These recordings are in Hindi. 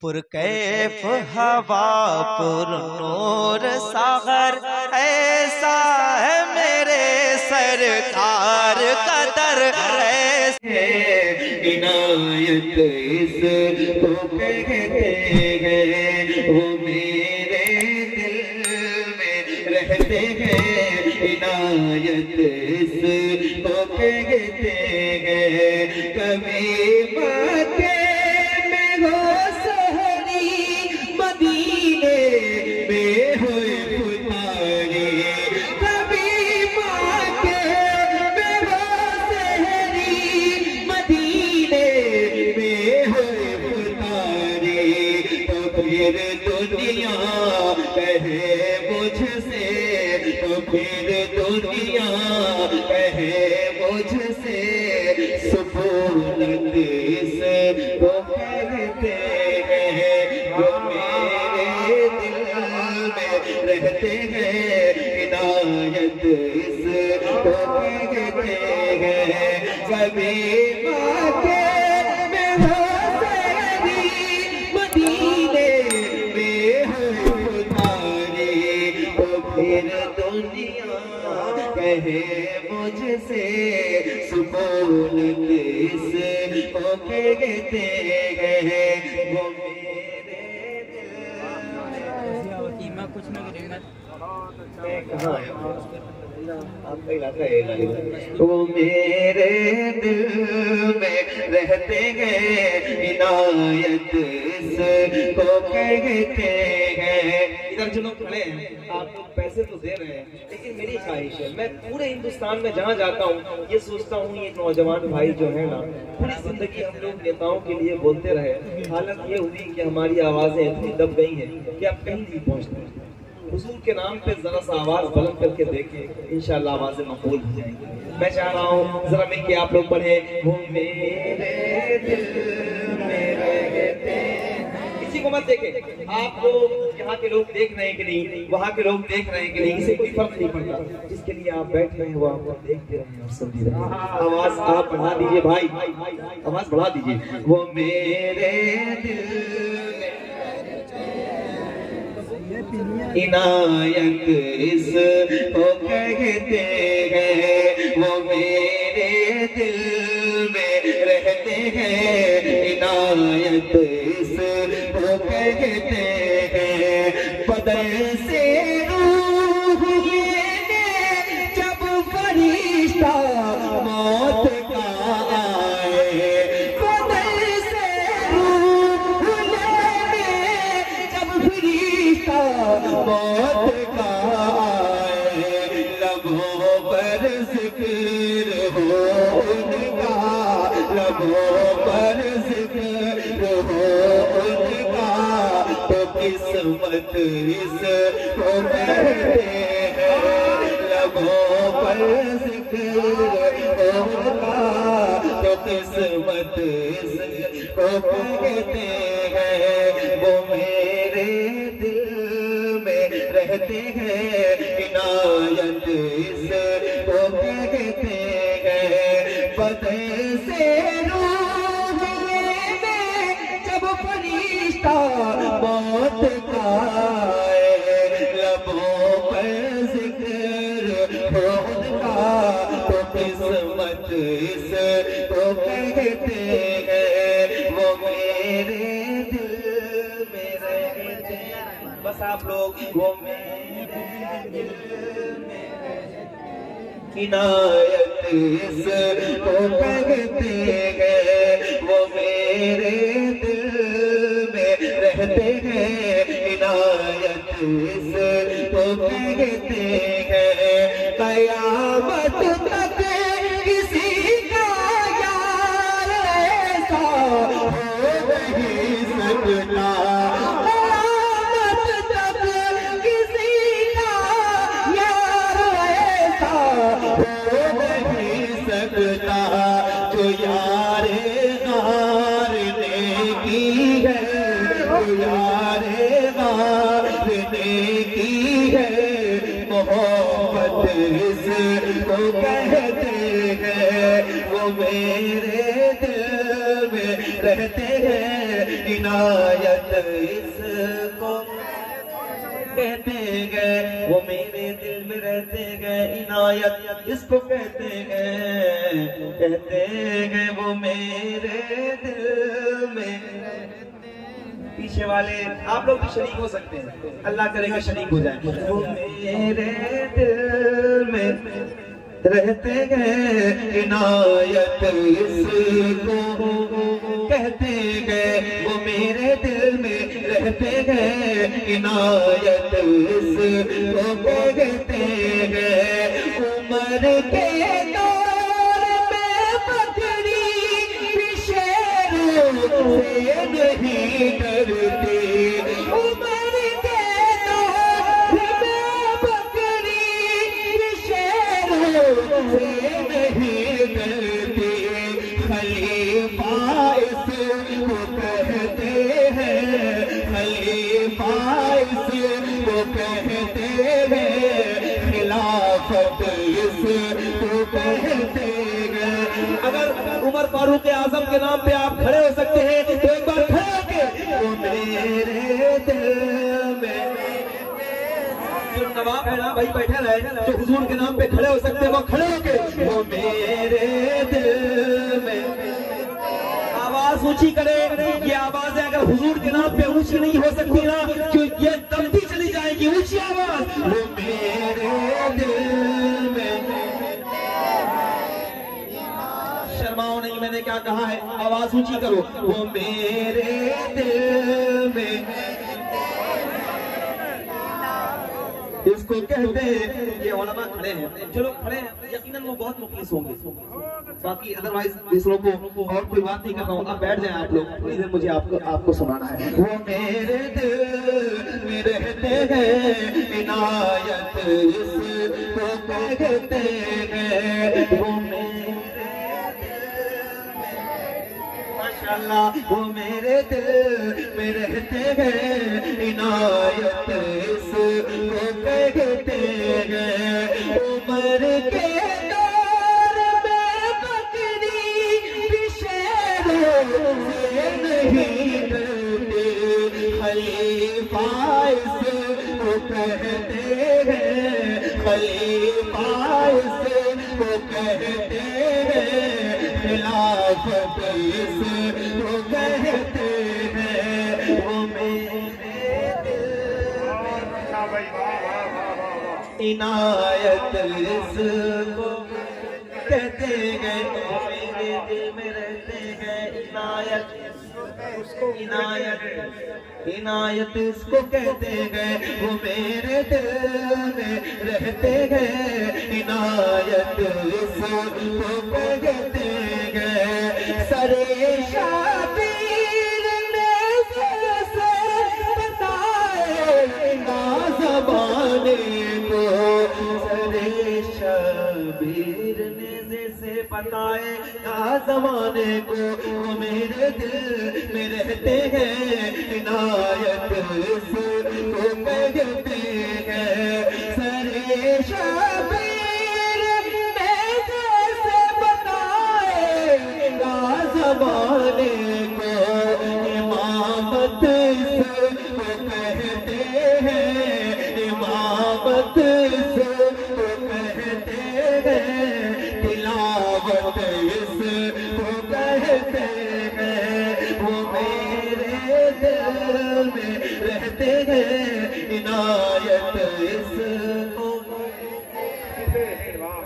पुरकैफ हवा पुर नूर सागर ऐसा है मेरे सरकार का दर ऐसे इनायत इसको कहते हैं, वो मेरे दिल में रहते हैं। इनायत इसको कहते हैं, कभी मक्के में हो सहरी, मदीने में हुए पुतारी। कभी मक्के में हो सहरी, मदीने में हुए पुतारी। तो फिर दुनिया कहे मुझसे, तो फिर दुनिया कहे मुझसे, सुकूनत इसको कहते हैं, वो मेरे दिल में रहते हैं। इनायत इसको कहते हैं, कभी मक्के में हो सहरी, मदीने में हो पुतारी। तो फिर दुनिया कहे मुझसे, सुकूनत इसको कहते हैं, वो मेरे ईमा कुछ ना कहाँ है आपका इलाका है, वो मेरे दिल में रहते हैं। इनायत इसको कहते हैं। इधर जो लोग खड़े हैं, आप लोग पैसे तो दे रहे हैं, लेकिन मेरी ख्वाहिश है, मैं पूरे हिंदुस्तान में जहाँ जाता हूँ ये सोचता हूँ, ये नौजवान भाई जो है ना, पूरी जिंदगी हम लोग नेताओं के लिए बोलते रहे। हालत ये हुई कि हमारी आवाजें इतनी दब गई हैं कि आप कहीं नहीं पहुँचते। हुजूर के नाम पे जरा सा आवाज बुलंद करके देखें, इंशाल्लाह आवाजें मकबूल हो जाएंगी। मैं चाह रहा हूँ जरा मिल के आप लोग पढ़े, वो मेरे दिल में रहते हैं। किसी को मत देखे, आप लोग यहाँ के लोग देख रहे हैं कि नहीं, वहाँ के लोग देख रहे हैं कि नहीं, इसे कोई फर्क नहीं पड़ता। जिसके लिए आप बैठ रहे हैं वो आपको देखते रहे और समझ रहे हैं। आवाज आप बढ़ा दीजिए भाई, आवाज बढ़ा दीजिए। वो मेरे दिल इनायत इसको कहते हैं, वो मेरे दिल में रहते हैं। इनायत इसको कहते हैं, बदन से रूह लेने जब फरिश्ता मौत का आए, बदन से रूह लेने जब फरिश्ता मौत का आए, लबों पर जिक्र हो उनका, लबों पर जिक्र हो उनका, तो किस्मत इसको कहते हैं। लबों पर जिक्र हो उनका, तो किस्मत इसको कहते हैं, वो मेरे रहते हैं। इनायत इसको कहते हैं, बदन से रूह लेने जब फरिश्ता मौत का आए, लबों पर जिक्र हो उनका, तो किस्मत इसको कहते हैं, वो मेरे दिल में रहते हैं। बस आप लोग वो मेरे दिल में इनायत इसको कहते हैं, वो मेरे दिल में रहते हैं। इनायत इसको कहते हैं, कयामत तक किसी का यार ऐसा हो नहीं सकता। जो यारे गार ने की है, जो यारे गार ने की है, मोहब्बत इसको कहते हैं, वो मेरे दिल में रहते हैं। इनायत इसको कहते गए, वो मेरे दिल में रहते गए, इनायत इसको कहते गए वो मेरे दिल में। पीछे वाले आप लोग भी शरीक हो सकते हैं, अल्लाह करेगा शरीक हो जाए। वो मेरे दिल में रहते गए, इनायत इसको कहते गए, वो मेरे दिल में रहते गए, इनायत इसको कहते गए। उम्र के दौर में पकड़ी शेरों से नहीं डरते, उम्र के दौर में पकड़ी शेरों से नहीं डरते। खलीफा इसको कहते हैं, खलीफा इसको कहते हैं, खिलाफत इसको कहते हैं। अगर उमर फारूक आजम के नाम पे आप खड़े हो सकते हैं तो एक बार खड़े होके वो मेरे दिल में। जो नवाब है ना भाई बैठे रहे, जो हुजूर के नाम पे खड़े हो सकते हैं वो खड़े होके वो मेरे दिल में। आवाज ऊंची करे, ये आवाज है अगर हुजूर के नाम पे ऊंची नहीं हो सकती ना, क्यों ये दबती चली जाएगी। ऊंची आवाज वो मेरे दिल में। शर्माओ नहीं, मैंने क्या कहा है, आवाज ऊंची करो। वो मेरे दिल में इसको कहते हैं। ये उलमा खड़े हैं, जो लोग खड़े हैं यकीनन वो बहुत मुखलिस होंगे। बाकी अदरवाइज दूसरों को और कोई बात नहीं कर रहा हूँ, आप बैठ जाएं आप लोग, प्लीज मुझे आपको सुनाना है। वो मेरे दिल में रहते हैं, इनायत इसको कहते हैं। वो मेरे माशाअल्लाह, वो मेरे दिल में रहते हैं, इनायत इसको कहते हैं। उम्र के दौर में पकड़ी शेरों से नहीं डरते, खलीफा इसको कहते हैं, खलीफा इसको कहते हैं, खिलाफत इसको कहते हैं। वो मेरे इनायत इसको कहते गए, मेरे दिल में रहते गए, इनायत इनायत इनायत इसको कहते गए, वो मेरे दिल में रहते गए, इनायत इसको कहते गए। सरे शाबीर ने से बताए ना ज़बाने को, सरे शाबीर ने जैसे बताए ना ज़माने को, वो मेरे दिल में रहते हैं, इनायत इसको कहते हैं। सरे शाबीर ने जैसे बताए ना ज़माने को, इमामत इसको कहते हैं, इमामत इसको कहते हैं, तिलावत इसको कहते हैं। वो मेरे दिल में रहते हैं, इनायत इसको।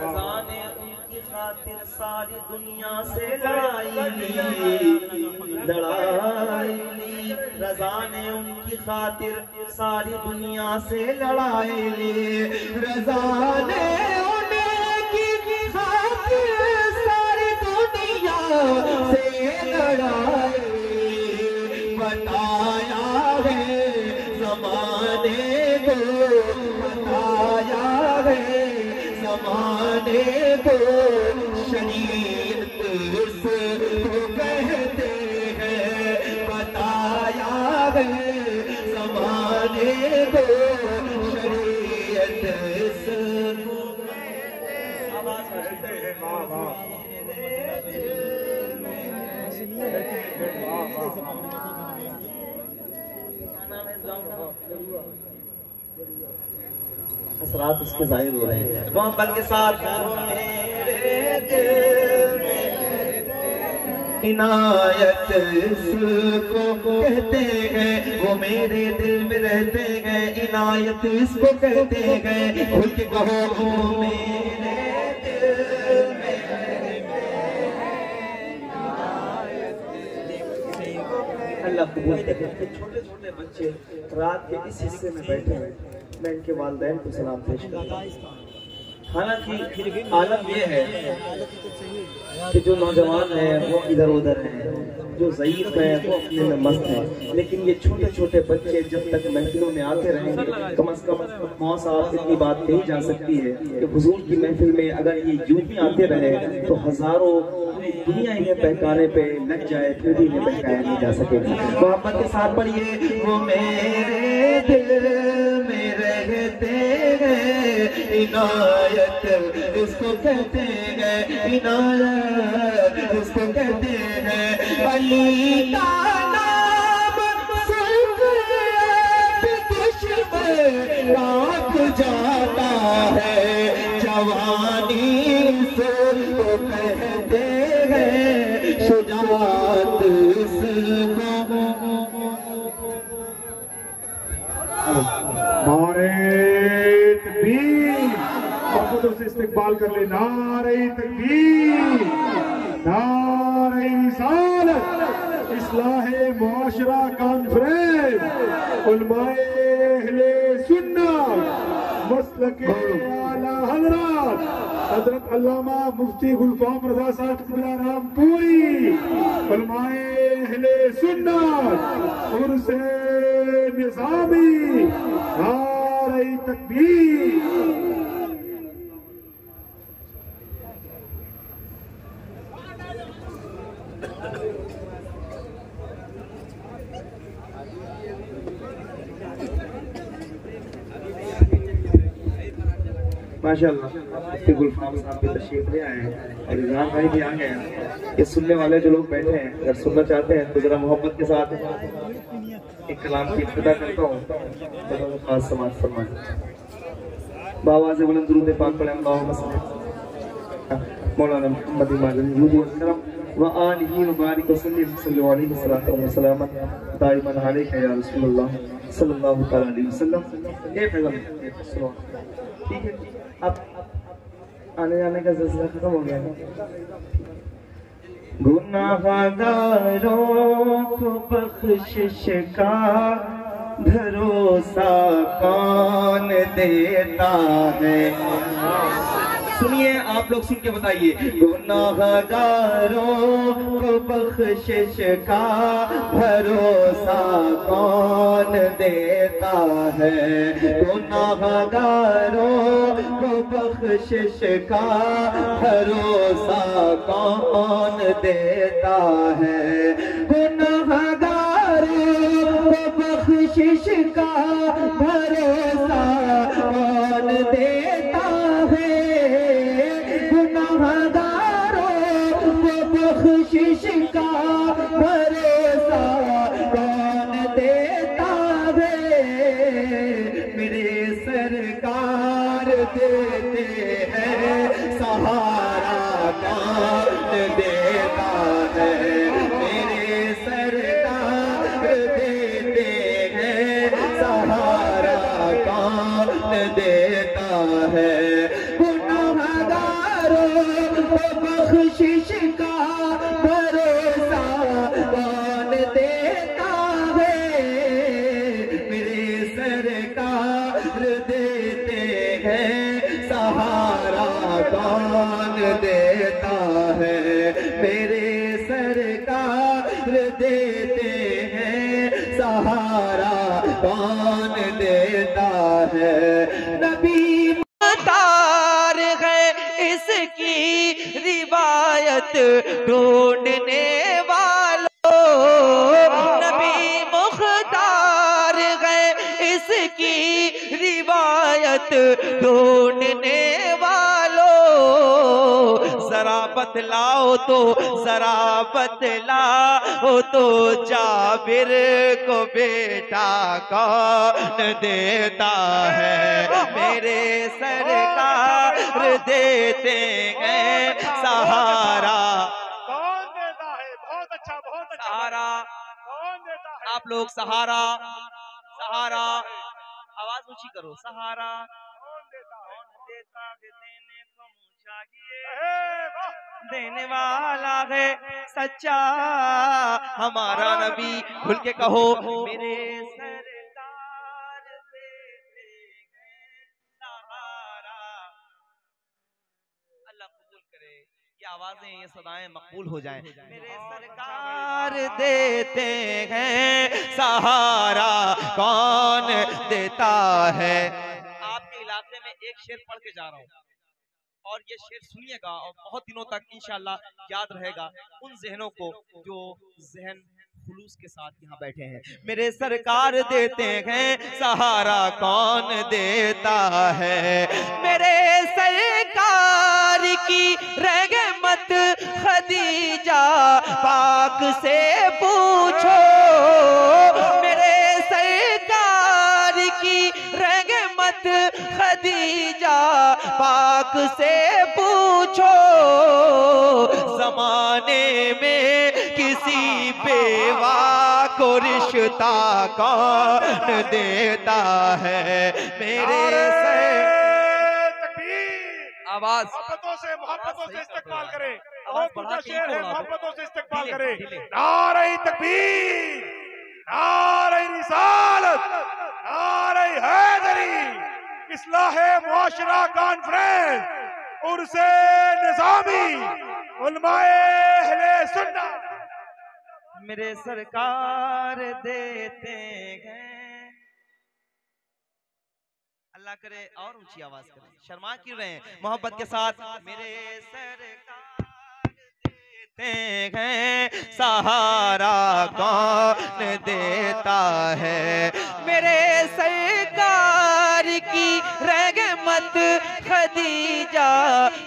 रज़ाने उनकी खातिर सारी दुनिया से लड़ाई ली, रज़ाने उनकी खातिर सारी दुनिया से लड़ाई ली, रज़ाने उनकी खातिर सारी दुनिया से लड़ाई। बताया है ज़माने को, बताया है ज़माने को, शरीयत इसको कहते हैं। बताया है ज़माने को, शरीयत इसको। आवाज़ करते हैं वाह वाह। असरात उसके जाहिर हो रहे हैं मोहब्बत के साथ। मेरे दिल में इनायत इसको कहते हैं, वो मेरे दिल में रहते हैं, इनायत इसको कहते हैं। खुल के कहो वो मेरे दिल में। अल्लाह कबूल करे। छोटे छोटे बच्चे रात के इस हिस्से में बैठे हैं, मैं इनके वालिदैन को सलाम पेश करता हूँ। हालांकि आलम यह है कि जो नौजवान हैं वो इधर उधर हैं, जो ज़ईफ़ हैं वो अपने में मस्त हैं, लेकिन ये छोटे छोटे बच्चे जब तक महफिलों में आते रहेंगे, कम से कम मौत साहब इतनी बात कही जा सकती है कि हुजूर की महफिल में अगर ये यूं ही आते रहे तो हजारों दुनिया इन्हें बहकाने पे लग जाए, फिर भी इन्हें बहकाया नहीं जा सकेगा। मोहब्बत के साथ पढ़िए। वो मेरे दिल में रहते हैं, इनायत इसको कहते हैं, इनायत इसको कहते हैं। अली का नाम दुश्मन रात जाता है, जवानी से तो कहते हैं, शुजात इसको। नारे तकबीर, मोहब्बतों से इस्तेकबाल कर ले। नारे तकबीर, नारे रिसालत, इस्लाहे मुआशरा कॉन्फ्रेंस, उलमाए अहले सुन्नत मसलके आला हज़रात हज़रत अल्लामा मुफ्ती गुलफाम रज़ा साहब क़िबला रामपुरी, उलमाए अहले सुन्नत उर्से निज़ामी, नारे तकबीर। माशाअल्लाह मुफ्ती गुलफाम साहब भी तशरीफ ले आए हैं और इमरान भाई भी आ गए हैं। ये सुनने वाले जो लोग बैठे हैं, अगर सुनना चाहते हैं तो जरा मोहब्बत के साथ एक कलाम की इब्तिदा करता हूँ, तो खास समाज फरमाएं। बावाज़ बुलंद दुरूद पाक पढ़ें। अल्लाहुम्मा सल्ली मौलाना मुहम्मद वसल्लम व आलिहि व बारिक वसल्लम सल्लल्लाहु अलैहि वसल्लम दाइमन अलैका या रसूलुल्लाह सल्लल्लाहु अलैहि वसल्लम। ये पैगंबर सुनो, ठीक है? अब आने जाने का सिलसिला खत्म हो गया है। गुनाहगारों को बख्शिश का भरोसा कौन देता है? सुनिए, आप लोग सुन के बताइए। गुनाहगारों को बख्शिश का भरोसा कौन देता है? गुनाहगारों को बख्शिश का भरोसा कौन देता है? गुनाहगारों को बख्शिश का भरोसा कौन देता है? बख्शिश का भरोसा कौन देता है? मेरे सरकार देते हैं, सहारा कौन देता है? मेरे सरकार देते हैं, सहारा कौन देता है? बख्शिश का भरोसा कौन देता है? मेरे सरकार देते हैं, सहारा कौन देता है? मेरे सरकार देते हैं, सहारा कौन देता है? नबी तार है इसकी रिवायत ढूंढने वालों, नबी मुख्तार है इसकी रिवायत ढूंढने वालों, जरा बतलाओ तो जरा बतलाओ तो जाबिर को बेटा कौन देता है। मेरे सरकार देते हैं सहारा। कौन देता है? बहुत अच्छा, बहुत अच्छा। सहारा कौन देता है? आप लोग सहारा, सहारा आवाज ऊंची करो। सहारा कौन देता है? कौन देता है? देने को मुँह चाहिए, वाह! देने वाला है सच्चा हमारा नबी। खुल के कहो मेरे सरकार देते हैं सहारा। अल्लाह कबूल करे ये आवाजें, ये सदाएं मकबूल हो जाएं। मेरे सरकार देते हैं सहारा, कौन देता है। आपके इलाके में एक शेर पढ़ के जा रहा हूँ और ये शेर सुनिएगा और बहुत दिनों तक इंशाअल्लाह याद रहेगा उन जहनों को जो जहन खुलूस के साथ यहाँ बैठे हैं। मेरे सरकार देते हैं सहारा, कौन देता है। मेरे सरकार की रहमत खदीजा पाक से पूछो। मेरे सरकार की रहमत खदीजा पाक से पूछो। जमाने में किसी बेवा को रिश्ता कौन देता है। मेरे से आवाज मोहब्बतों से इस्तेमाल करें। आवाज बहुत बढ़ा ऊंचा के शेर है, बोलो। मोहब्बतों से इस्तेमाल दिले, करें। दिले। नारे तकबीर, नारे रिसालत, नारे हैदरी, इस्लाहे मुआशरा कॉन्फ्रेंस, उर्से निजामी, उलमाए अहले सुन्नत। मेरे सरकार देते हैं। अल्लाह करे और ऊंची आवाज करें, शर्मा क्यों रहे हैं। मोहब्बत के साथ मेरे सरकार देते हैं सहारा, कौन देता है। मेरे सरकार की रहमत खदीजा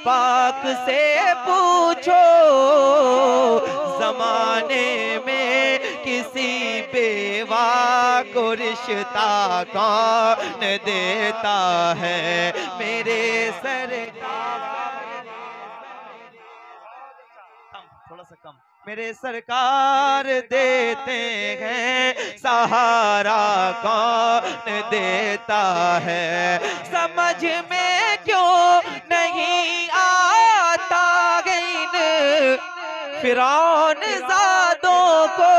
पाक से पूछो। जमाने में किसी बेवा को रिश्ता कौन देता है। मेरे सरकार थोड़ा सा कम। मेरे सरकार देते हैं सहारा, कौन देता है। समझ में क्यों नहीं आता इन फिरौन ज़ादों को।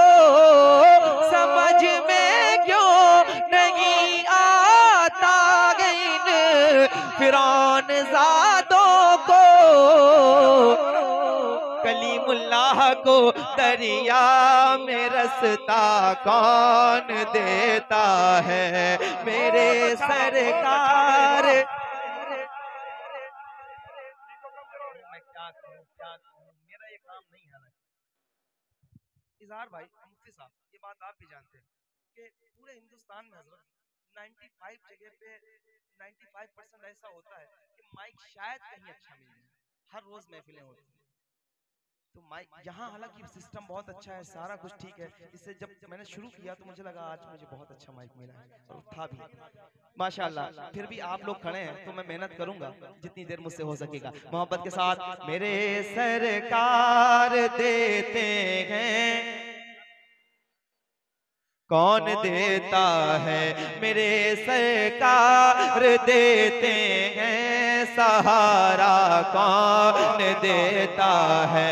समझ में क्यों नहीं आता इन फिरौन ज़ादों को। कलीमुल्लाह को दरिया में रस्ता कौन देता है। मेरे सरकार मेरा ये काम नहीं है। इजहार भाई मुफ्ती साहब ये बात आप भी जानते हैं कि पूरे हिंदुस्तान में हजरत 95 जगह पे 95% ऐसा होता है कि माइक शायद कहीं अच्छा मिल जाए। हर रोज महफिलें होती हैं तो माइक यहाँ हालांकि सिस्टम बहुत अच्छा है, सारा कुछ ठीक है। इससे जब मैंने शुरू किया तो मुझे लगा आज मुझे बहुत अच्छा माइक मिला है और था भी माशाल्लाह। फिर भी आप लोग खड़े हैं तो मैं मेहनत करूंगा जितनी देर मुझसे हो सकेगा। मोहब्बत के साथ मेरे सरकार देते हैं, कौन देता है। मेरे सरकार देते हैं सहारा, कौन देता है।